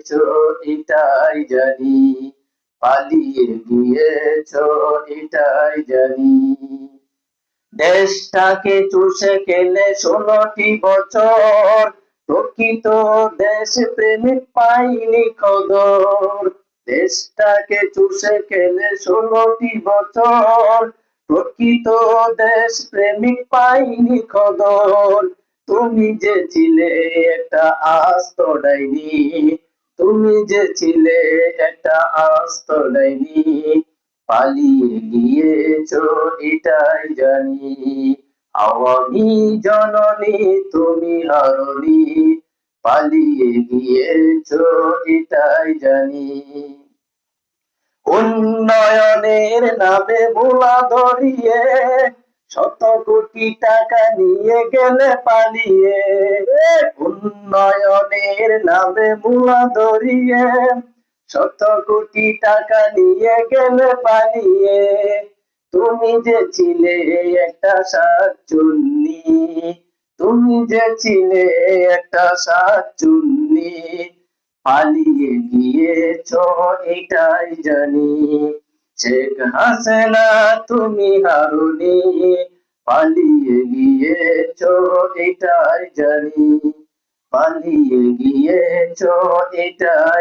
গিয়েছো এটাই জানি, পালিয়ে গিয়েছো এটাই জানি। দেশটাকে চুষে খেলে 16টি বছর, প্রকৃত দেশ প্রেমিক পাইনি খবর। দেশটাকে চুষে খেলে 16টি বছর, প্রকৃত দেশ প্রেমিক পাইনি খবর। তুমি যে ছিলে একটা আস্ত ডাইনি, তুমি যে ছিলে একটা আস্ত ডাইনি, পালিয়ে গিয়েছো এটাই জানি। আওয়ামী জননী তুমি হারনি, পালিয়ে গিয়েছো এটাই জানি। উন্নয়নের নামে ভোলা ধরিয়ে শত কোটি টাকা নিয়ে গেলে পালিয়ে। উন্নয়নের নামে ভোলা ধরিয়ে শত কোটি টাকা নিয়ে গেলে পালিয়ে। তুমি যে ছিলে একটা শাকচুন্নি, তুমি যে ছিলে একটা শাকচুন্নি, পালিয়ে গিয়েছো এটাই জানি। শেখ হাসিনা তুমি হারুনি, পালিয়ে গিয়েছো এটাই জানি, পালিয়ে গিয়েছো এটাই